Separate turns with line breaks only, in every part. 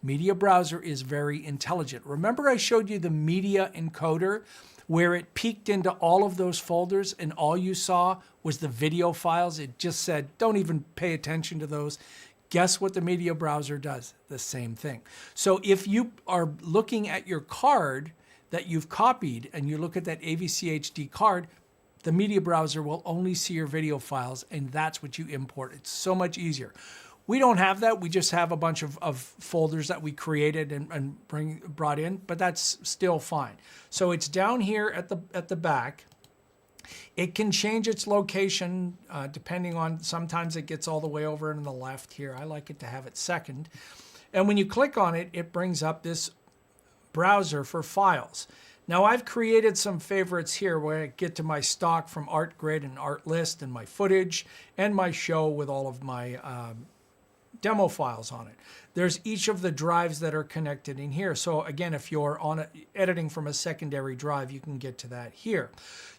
Media Browser is very intelligent. Remember I showed you the media encoder where it peeked into all of those folders and all you saw was the video files? It just said, don't even pay attention to those. Guess what the Media Browser does? The same thing. So if you are looking at your card that you've copied and you look at that AVC HD card, the Media Browser will only see your video files and that's what you import. It's so much easier. We don't have that. We just have a bunch of folders that we created and brought in, but that's still fine. So it's down here at the back. It can change its location depending on, sometimes it gets all the way over in the left here. I like it to have it second. And when you click on it, it brings up this browser for files. Now I've created some favorites here where I get to my stock from ArtGrid and ArtList and my footage and my show with all of my demo files on it. There's each of the drives that are connected in here. So again, if you're editing from a secondary drive, you can get to that here.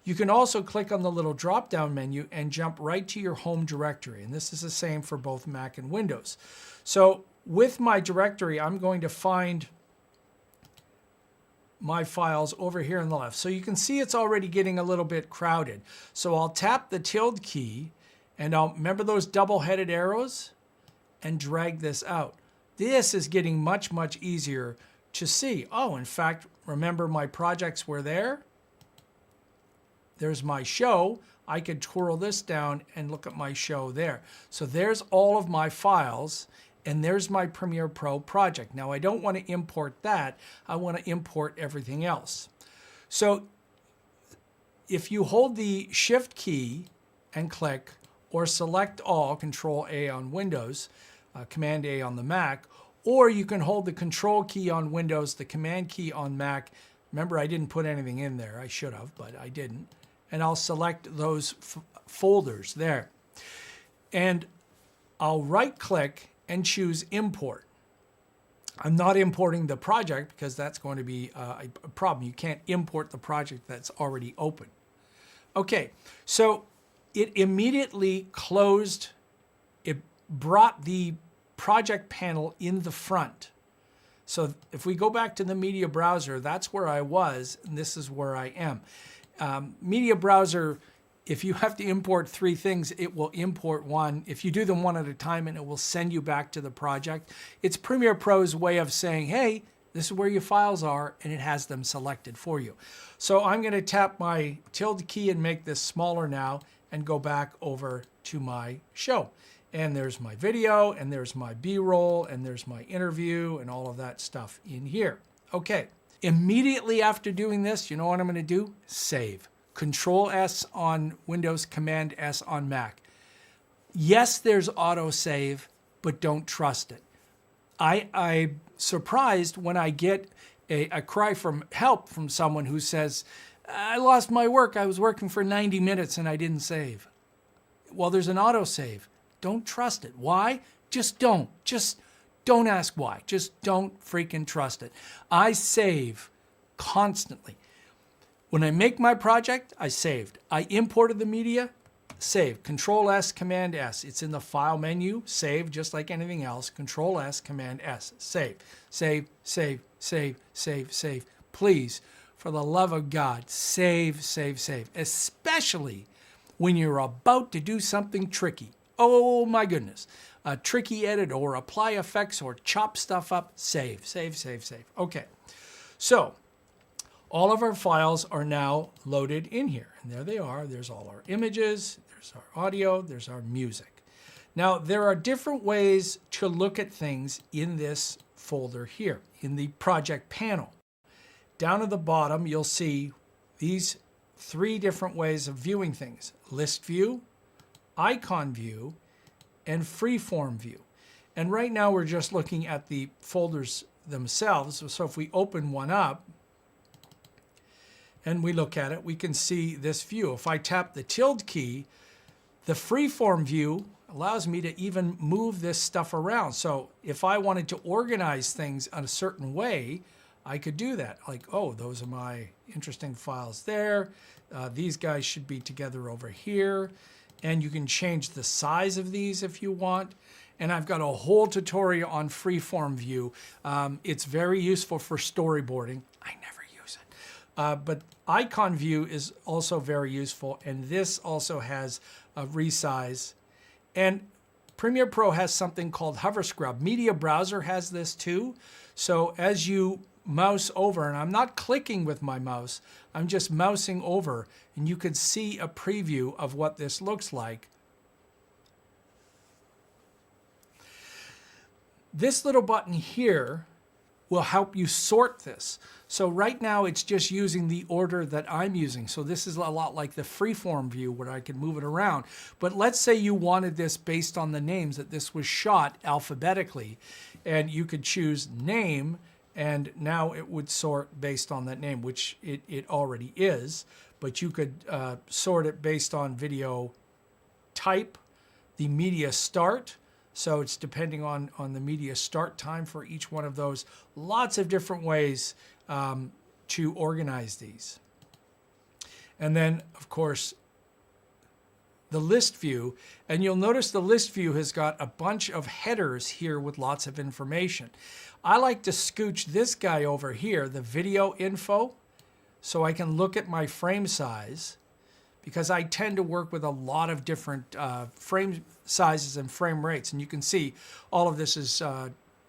You can also click on the little drop-down menu and jump right to your home directory. And this is the same for both Mac and Windows. So with my directory, I'm going to find my files over here on the left. So you can see it's already getting a little bit crowded. So I'll tap the tilde key and I'll remember those double-headed arrows and drag this out. This is getting much, much easier to see. Oh, in fact, remember my projects were there. There's my show. I could twirl this down and look at my show there. So there's all of my files and there's my Premiere Pro project. Now I don't want to import that. I want to import everything else. So if you hold the Shift key and click or select all, Control A on Windows, Command A on the Mac, or you can hold the Control key on Windows, the Command key on Mac. Remember, I didn't put anything in there. I should have, but I didn't. And I'll select those folders there. And I'll right-click and choose Import. I'm not importing the project because that's going to be a problem. You can't import the project that's already open. Okay, so it immediately closed. It brought the project panel in the front. So if we go back to the Media Browser, that's where I was, and this is where I am. Media Browser, if you have to import 3 things, it will import one. If you do them one at a time, and it will send you back to the project. It's Premiere Pro's way of saying, hey, this is where your files are, and it has them selected for you. So I'm going to tap my tilde key and make this smaller now and go back over to my show. And there's my video, and there's my B-roll, and there's my interview, and all of that stuff in here. Okay, immediately after doing this, you know what I'm going to do? Save. Control S on Windows, Command S on Mac. Yes, there's auto-save, but don't trust it. I'm surprised when I get a cry from help from someone who says, I lost my work. I was working for 90 minutes and I didn't save. Well, there's an auto-save. Don't trust it. Why? Just don't. Just don't ask why. Just don't freaking trust it. I save constantly. When I make my project, I saved. I imported the media, save. Control S, Command S. It's in the File menu. Save, just like anything else. Control S, Command S. Save. Save, save, save, save, save. Please, for the love of God, save, save, save. Especially when you're about to do something tricky. Oh my goodness. A tricky edit or apply effects or chop stuff up. Save, save, save, save. Okay. So all of our files are now loaded in here. And there they are. There's all our images. There's our audio. There's our music. Now, there are different ways to look at things in this folder here, in the project panel. Down at the bottom, you'll see these 3 different ways of viewing things. List view, icon view, and freeform view. And right now we're just looking at the folders themselves. So if we open one up and we look at it, we can see this view. If I tap the tilde key, the freeform view allows me to even move this stuff around. So if I wanted to organize things in a certain way, I could do that. Like, oh, those are my interesting files there. These guys should be together over here. And you can change the size of these if you want. and I've got a whole tutorial on freeform view. It's very useful for storyboarding. I never use it. But icon view is also very useful, and this also has a resize. And Premiere Pro has something called Hover Scrub. Media Browser has this too. So as you mouse over, and I'm not clicking with my mouse, I'm just mousing over, and you can see a preview of what this looks like. This little button here will help you sort this. So right now it's just using the order that I'm using. So this is a lot like the freeform view where I can move it around. But let's say you wanted this based on the names, that this was shot alphabetically, and you could choose name, and now it would sort based on that name, which it already is. But you could sort it based on video type, the media start. So it's depending on the media start time for each one of those. Lots of different ways to organize these. And then, of course, the list view. And you'll notice the list view has got a bunch of headers here with lots of information. I like to scooch this guy over here, the video info, so I can look at my frame size, because I tend to work with a lot of different frame sizes and frame rates. And you can see all of this is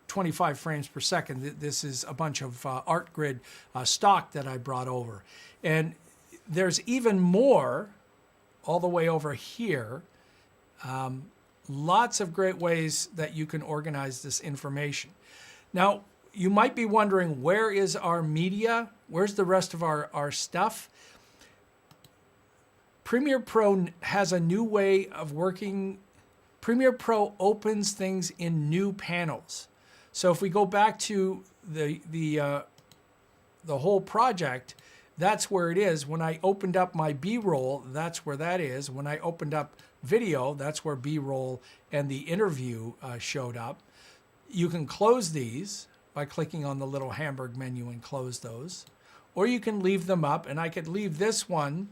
25 frames per second. This is a bunch of ArtGrid stock that I brought over. And there's even more all the way over here. Lots of great ways that you can organize this information. Now, you might be wondering, where is our media? Where's the rest of our stuff? Premiere Pro has a new way of working. Premiere Pro opens things in new panels. So if we go back to the whole project, that's where it is. When I opened up my B-roll, that's where that is. When I opened up video, that's where B-roll and the interview showed up. You can close these by clicking on the little hamburg menu and close those. Or you can leave them up, and I could leave this one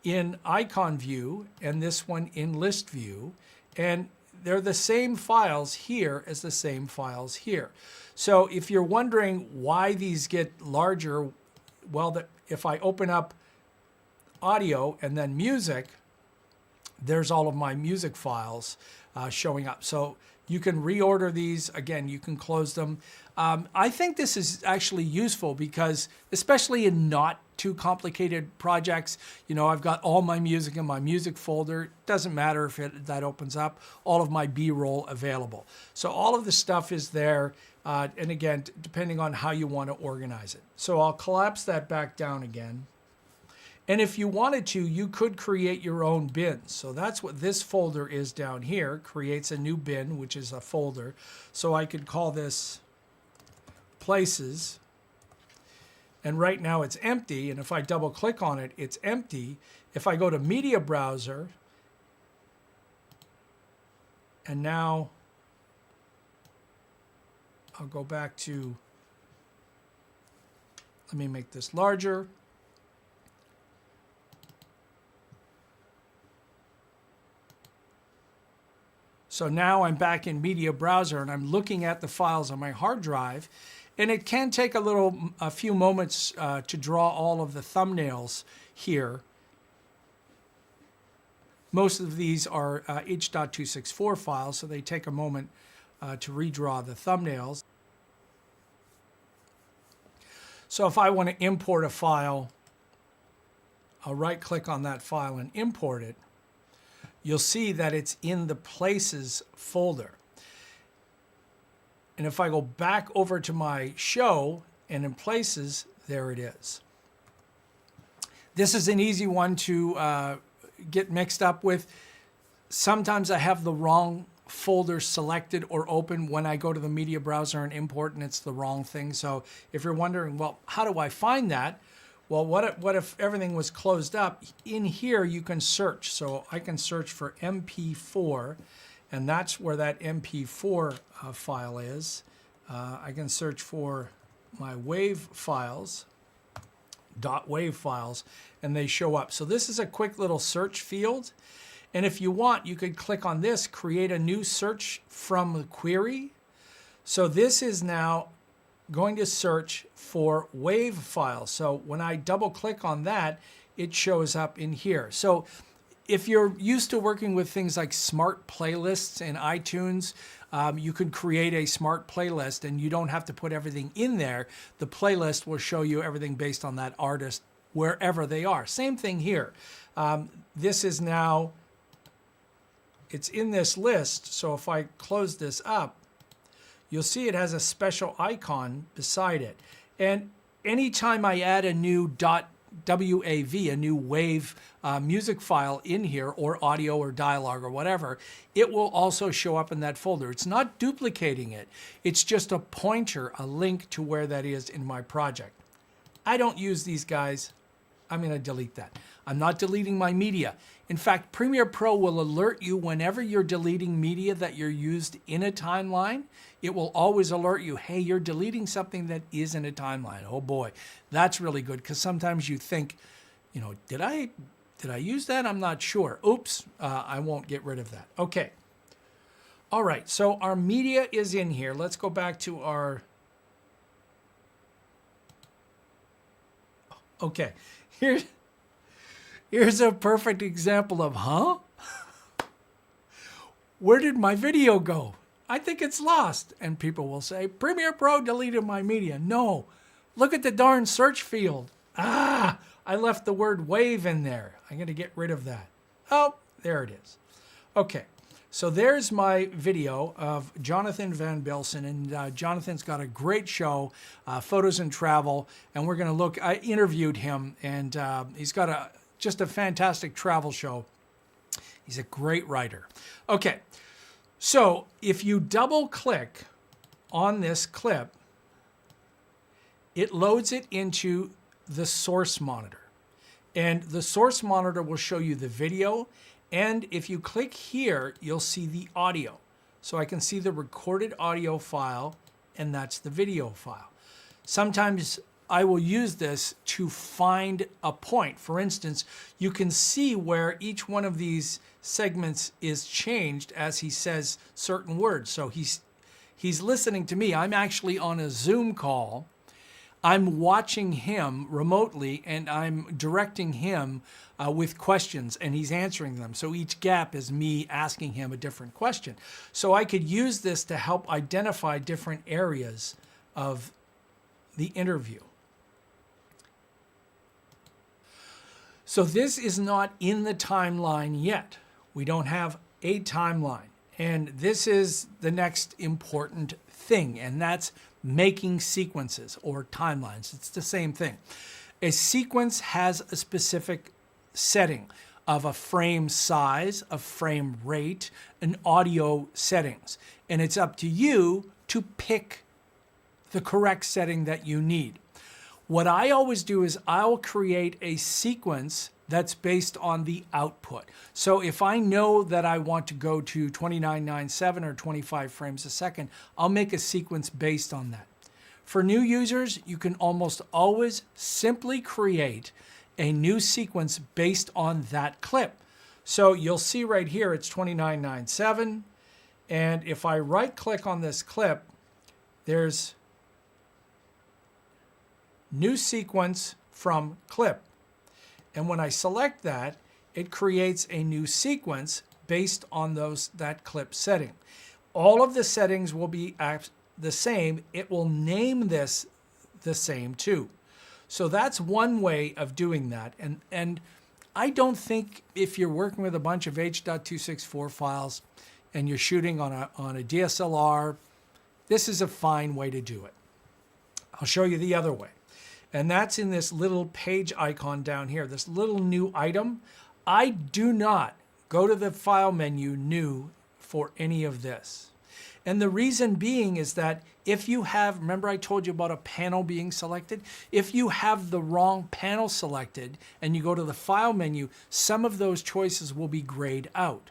in icon view and this one in list view, and they're the same files here as the same files here. So if you're wondering why these get larger, well, if I open up audio and then music, there's all of my music files showing up. So you can reorder these. Again, you can close them. I think this is actually useful because, especially in not too complicated projects, you know, I've got all my music in my music folder. Doesn't matter if that opens up. All of my B-roll available. So all of the stuff is there. And again, depending on how you want to organize it. So I'll collapse that back down again. And if you wanted to, you could create your own bins. So that's what this folder is down here. Creates a new bin, which is a folder. So I could call this Places. And right now it's empty. And if I double click on it, it's empty. If I go to Media Browser, and now I'll go back to, let me make this larger. So now I'm back in Media Browser and I'm looking at the files on my hard drive, and it can take a few moments to draw all of the thumbnails here. Most of these are H.264 files, so they take a moment to redraw the thumbnails. So if I want to import a file, I'll right-click on that file and import it. You'll see that it's in the Places folder. And if I go back over to my show and in Places, there it is. This is an easy one to get mixed up with. Sometimes I have the wrong folder selected or open when I go to the media browser and import, and it's the wrong thing. So if you're wondering, well, how do I find that? Well, what if everything was closed up? In here, you can search. So I can search for MP4, and that's where that MP4 file is. I can search for my WAV files, .wav files, and they show up. So this is a quick little search field. And if you want, you could click on this, create a new search from the query. So this is now going to search for WAV files. So when I double click on that, it shows up in here. So if you're used to working with things like smart playlists in iTunes, you could create a smart playlist and you don't have to put everything in there. The playlist will show you everything based on that artist wherever they are. Same thing here. This is now, it's in this list. So if I close this up, you'll see it has a special icon beside it. And anytime I add a new .wav, a new wave music file in here, or audio or dialogue or whatever, it will also show up in that folder. It's not duplicating it. It's just a pointer, a link to where that is in my project. I don't use these guys. I'm going to delete that. I'm not deleting my media. In fact, Premiere Pro will alert you whenever you're deleting media that you're used in a timeline. It will always alert you, hey, you're deleting something that is in a timeline. Oh boy, that's really good, because sometimes you think, you know, did I use that? I'm not sure. Oops, I won't get rid of that. Okay. All right, so our media is in here. Let's go back to our... Okay, here's a perfect example of, huh? Where did my video go? I think it's lost. And people will say, Premiere Pro deleted my media. No, look at the darn search field. I left the word wave in there. I'm going to get rid of that. Oh, there it is. Okay, so there's my video of Jonathan Van Bilsen. And Jonathan's got a great show, Photos and Travel. And we're going to look, I interviewed him, and he's got just a fantastic travel show. He's a great writer. Okay, so if you double click on this clip, it loads it into the source monitor. And the source monitor will show you the video. And if you click here, you'll see the audio. So I can see the recorded audio file, and that's the video file. Sometimes I will use this to find a point. For instance, you can see where each one of these segments is changed as he says certain words. So he's listening to me. I'm actually on a Zoom call. I'm watching him remotely, and I'm directing him with questions, and he's answering them. So each gap is me asking him a different question. So I could use this to help identify different areas of the interview. So this is not in the timeline yet. We don't have a timeline. And this is the next important thing, and that's making sequences or timelines. It's the same thing. A sequence has a specific setting of a frame size, a frame rate, and audio settings. And it's up to you to pick the correct setting that you need. What I always do is I'll create a sequence that's based on the output. So if I know that I want to go to 2997 or 25 frames a second, I'll make a sequence based on that. For new users, you can almost always simply create a new sequence based on that clip. So you'll see right here, it's 2997. And if I right click on this clip, there's new sequence from clip. And when I select that, it creates a new sequence based on that clip setting. All of the settings will be the same. It will name this the same too. So that's one way of doing that. And I don't think if you're working with a bunch of H.264 files and you're shooting on a DSLR, this is a fine way to do it. I'll show you the other way. And that's in this little page icon down here, this little new item. I do not go to the file menu new for any of this. And the reason being is that if you have, remember I told you about a panel being selected? If you have the wrong panel selected and you go to the file menu, some of those choices will be grayed out.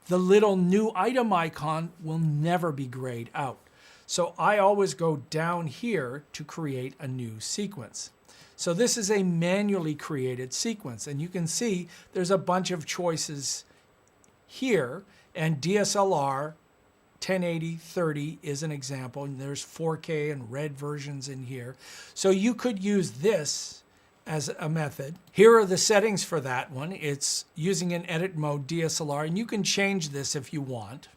The little new item icon will never be grayed out. So I always go down here to create a new sequence. So this is a manually created sequence, and you can see there's a bunch of choices here, and DSLR 1080 30 is an example, and there's 4K and red versions in here. So you could use this as a method. Here are the settings for that one. It's using an edit mode DSLR, and you can change this if you want.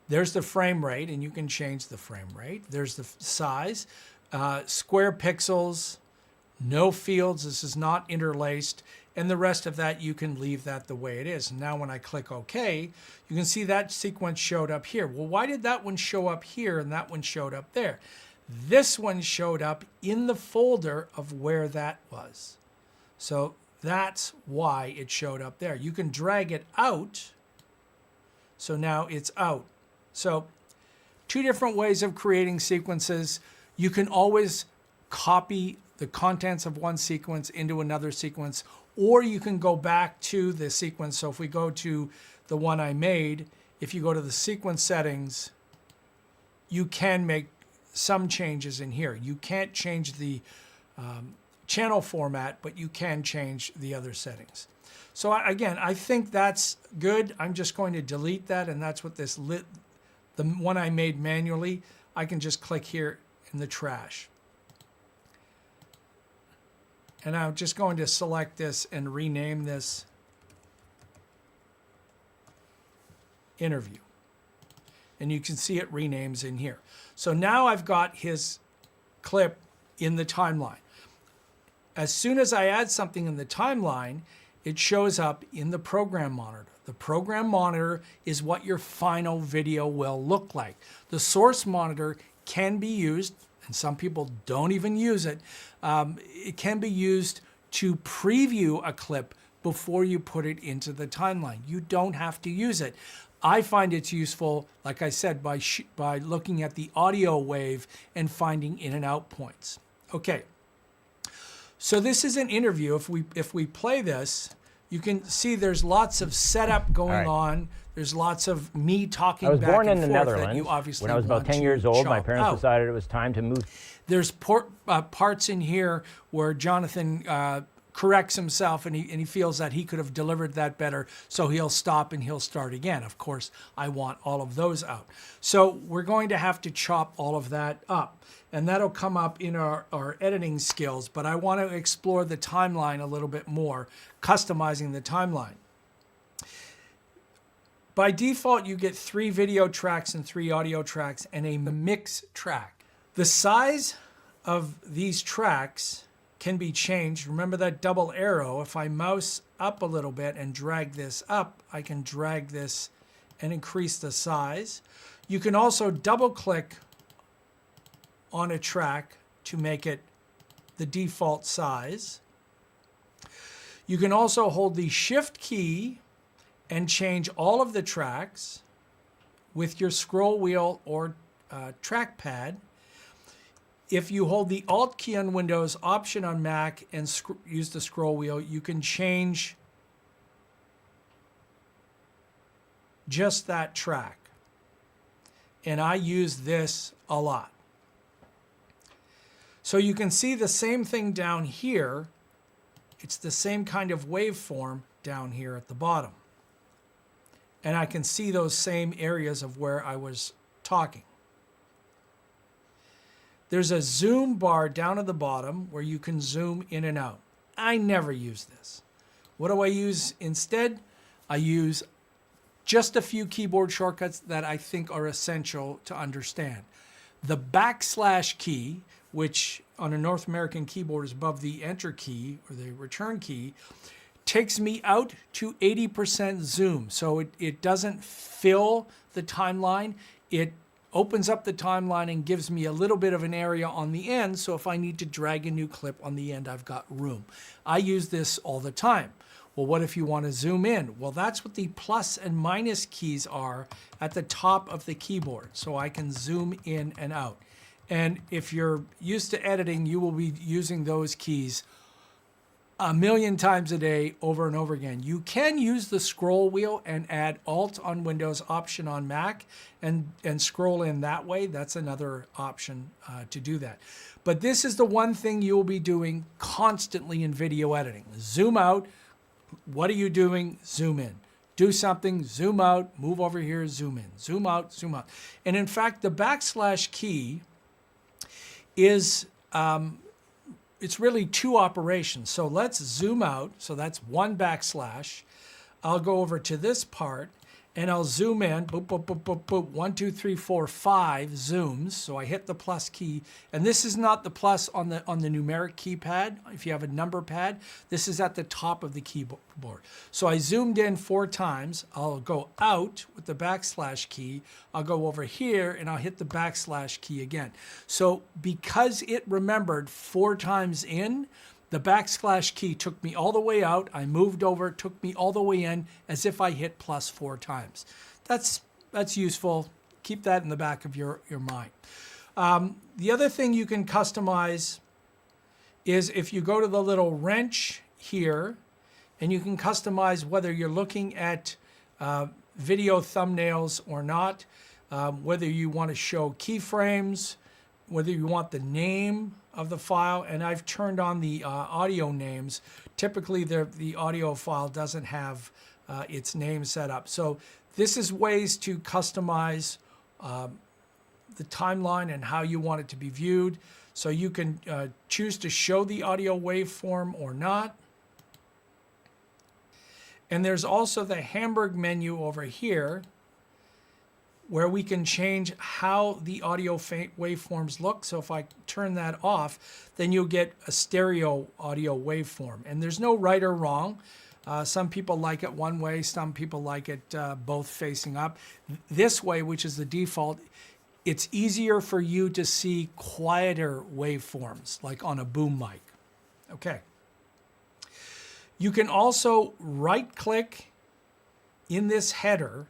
There's the frame rate, and you can change the frame rate. There's the size, square pixels, no fields. This is not interlaced. And the rest of that, you can leave that the way it is. Now, when I click OK, you can see that sequence showed up here. Well, why did that one show up here and that one showed up there? This one showed up in the folder of where that was. So that's why it showed up there. You can drag it out. So now it's out. So two different ways of creating sequences. You can always copy the contents of one sequence into another sequence, or you can go back to the sequence. So if we go to the one I made, if you go to the sequence settings, you can make some changes in here. You can't change the channel format, but you can change the other settings. So again, I think that's good. I'm just going to delete that, and that's what this the one I made manually. I can just click here in the trash. And I'm just going to select this and rename this interview. And you can see it renames in here. So now I've got his clip in the timeline. As soon as I add something in the timeline, it shows up in the program monitor. The program monitor is what your final video will look like. The source monitor can be used, and some people don't even use it. It can be used to preview a clip before you put it into the timeline. You don't have to use it. I find it's useful, like I said, by looking at the audio wave and finding in and out points. Okay, so this is an interview. If we play this, you can see there's lots of setup going on. There's lots of me talking back and forth.
I was born in the Netherlands. When I was about 10 years old, my parents decided it was time to move.
There's parts in here where Jonathan corrects himself, and he feels that he could have delivered that better, so he'll stop and he'll start again. Of course, I want all of those out. So we're going to have to chop all of that up, and that'll come up in our editing skills, but I want to explore the timeline a little bit more, customizing the timeline. By default, you get 3 video tracks and 3 audio tracks and a mix track. The size of these tracks can be changed. Remember that double arrow. If I mouse up a little bit and drag this up, I can drag this and increase the size. You can also double click on a track to make it the default size. You can also hold the Shift key and change all of the tracks with your scroll wheel or trackpad. If you hold the Alt key on Windows, Option on Mac, and use the scroll wheel, you can change just that track. And I use this a lot. So you can see the same thing down here. It's the same kind of waveform down here at the bottom. And I can see those same areas of where I was talking. There's a zoom bar down at the bottom where you can zoom in and out. I never use this. What do I use instead? I use just a few keyboard shortcuts that I think are essential to understand. The backslash key, which on a North American keyboard is above the Enter key or the Return key, takes me out to 80% zoom. So it doesn't fill the timeline. It opens up the timeline and gives me a little bit of an area on the end, so if I need to drag a new clip on the end, I've got room. I use this all the time. Well, what if you want to zoom in? Well, that's what the plus and minus keys are at the top of the keyboard, so I can zoom in and out. And if you're used to editing, you will be using those keys a million times a day over and over again. You can use the scroll wheel and add Alt on Windows, Option on Mac, and scroll in that way. That's another option to do that. But this is the one thing you'll be doing constantly in video editing. Zoom out. What are you doing? Zoom in. do something, zoom out, move over here, zoom in, zoom out, zoom out. And in fact, the backslash key is, it's really two operations. So let's zoom out. So that's one backslash. I'll go over to this part and I'll zoom in, boop, boop, boop, boop, boop, 1, 2, 3, 4, 5 zooms. So I hit the plus key, and this is not the plus on the numeric keypad. If you have a number pad, this is at the top of the keyboard. So I zoomed in 4 times. I'll go out with the backslash key. I'll go over here and I'll hit the backslash key again. So because it remembered 4 times in, the backslash key took me all the way out. I moved over, it took me all the way in as if I hit plus 4 times. That's useful. Keep that in the back of your mind. The other thing you can customize is if you go to the little wrench here, and you can customize whether you're looking at video thumbnails or not, whether you want to show keyframes, whether you want the name of the file, and I've turned on the audio names. Typically, the audio file doesn't have its name set up. So this is ways to customize the timeline and how you want it to be viewed. So you can choose to show the audio waveform or not. And there's also the Hamburg menu over here, where we can change how the audio waveforms look. So if I turn that off, then you'll get a stereo audio waveform. And there's no right or wrong. Some people like it one way, some people like it both facing up. This way, which is the default, it's easier for you to see quieter waveforms, like on a boom mic. Okay. You can also right-click in this header,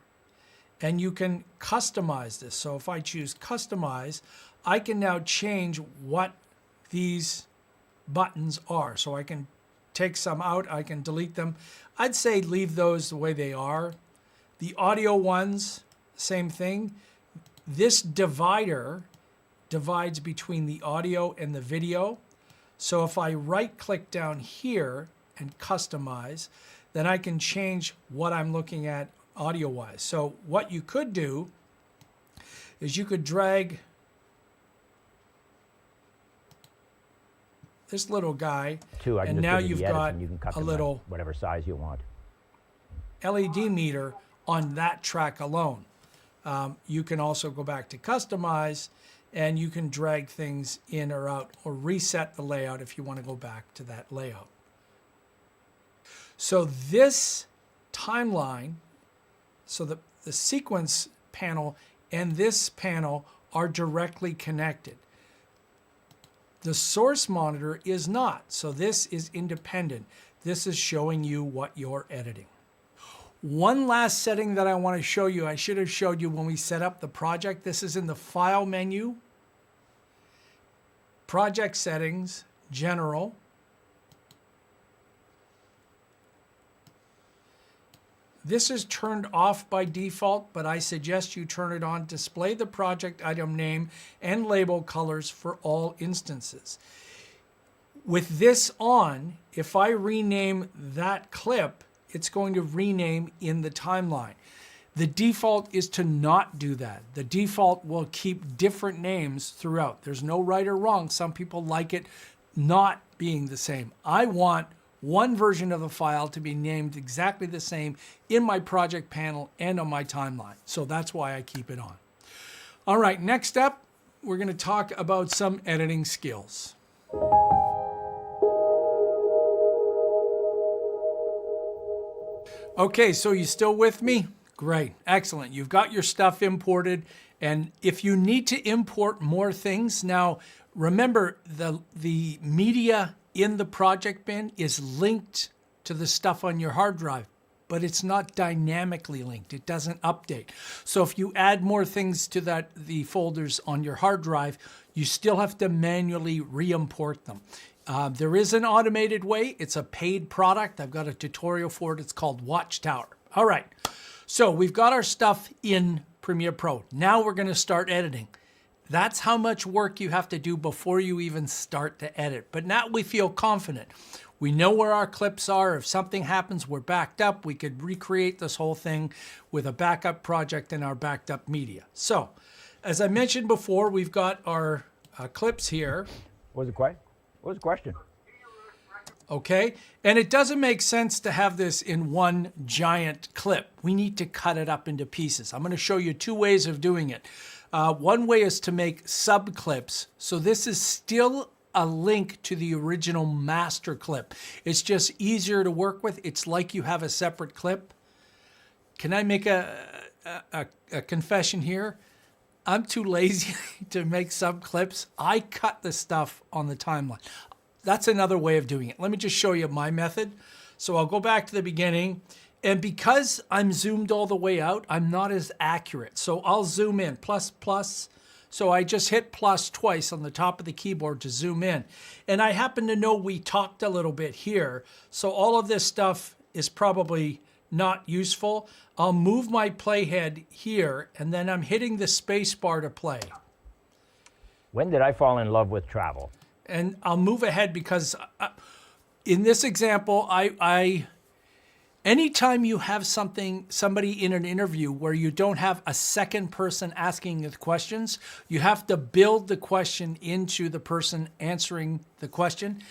and you can customize this. So if I choose customize, I can now change what these buttons are. So I can take some out, I can delete them. I'd say leave those the way they are. The audio ones, same thing. This divider divides between the audio and the video. So if I right click down here and customize, then I can change what I'm looking at audio-wise. So what you could do is you could drag this little guy, and now you've got a little
whatever size you want
LED meter on that track alone. You can also go back to customize, and you can drag things in or out or reset the layout if you want to go back to that layout. So this timeline, so the sequence panel and this panel are directly connected. The source monitor is not, so this is independent. This is showing you what you're editing. One last setting that I want to show you, I should have showed you when we set up the project. This is in the File menu, Project Settings, General. This is turned off by default, but I suggest you turn it on. Display the project item name and label colors for all instances. With this on, if I rename that clip, it's going to rename in the timeline. The default is to not do that. The default will keep different names throughout. There's no right or wrong. Some people like it not being the same. I want one version of the file to be named exactly the same in my project panel and on my timeline. So that's why I keep it on. All right, next up, we're going to talk about some editing skills. Okay, so you still with me? Great, excellent. You've got your stuff imported, and if you need to import more things, now remember the media in the project bin is linked to the stuff on your hard drive, but it's not dynamically linked. It doesn't update. So if you add more things to the folders on your hard drive, you still have to manually re-import them. There is an automated way. It's a paid product. I've got a tutorial for it. It's called Watchtower. All right, so we've got our stuff in Premiere Pro. Now we're going to start editing. That's how much work you have to do before you even start to edit. But now we feel confident. We know where our clips are. If something happens, we're backed up. We could recreate this whole thing with a backup project in our backed up media. So, as I mentioned before, we've got our clips here.
What was the question?
Okay, and it doesn't make sense to have this in one giant clip. We need to cut it up into pieces. I'm going to show you two ways of doing it. One way is to make sub clips. So this is still a link to the original master clip. It's just easier to work with. It's like you have a separate clip. Can I make a confession here? I'm too lazy to make sub clips. I cut the stuff on the timeline. That's another way of doing it. Let me just show you my method. So I'll go back to the beginning. And because I'm zoomed all the way out, I'm not as accurate. So I'll zoom in, plus. So I just hit plus twice on the top of the keyboard to zoom in. And I happen to know we talked a little bit here. So all of this stuff is probably not useful. I'll move my playhead here, and then I'm hitting the space bar to play.
When did I fall in love with travel?
And I'll move ahead because in this example, anytime you have somebody in an interview where you don't have a second person asking the questions, you have to build the question into the person answering the question.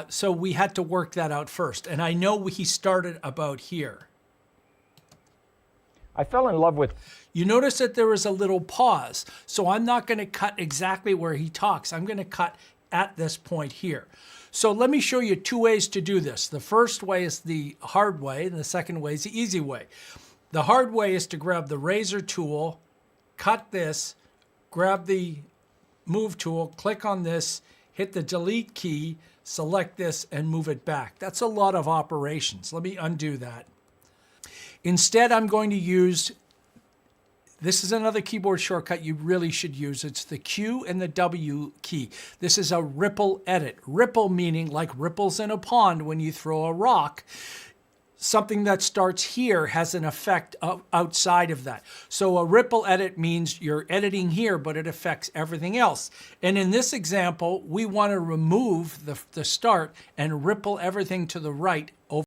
So we had to work that out first. And I know he started about here.
I fell in love with...
You notice that there was a little pause. So I'm not going to cut exactly where he talks. I'm going to cut at this point here. So let me show you two ways to do this. The first way is the hard way, and the second way is the easy way. The hard way is to grab the razor tool, cut this, grab the move tool, click on this, hit the delete key, select this, and move it back. That's a lot of operations. Let me undo that. Instead, I'm going to use, this is another keyboard shortcut you really should use. It's the Q and the W key. This is a ripple edit. Ripple meaning like ripples in a pond when you throw a rock. Something that starts here has an effect outside of that. So a ripple edit means you're editing here, but it affects everything else. And in this example, we want to remove the start and ripple everything to the right over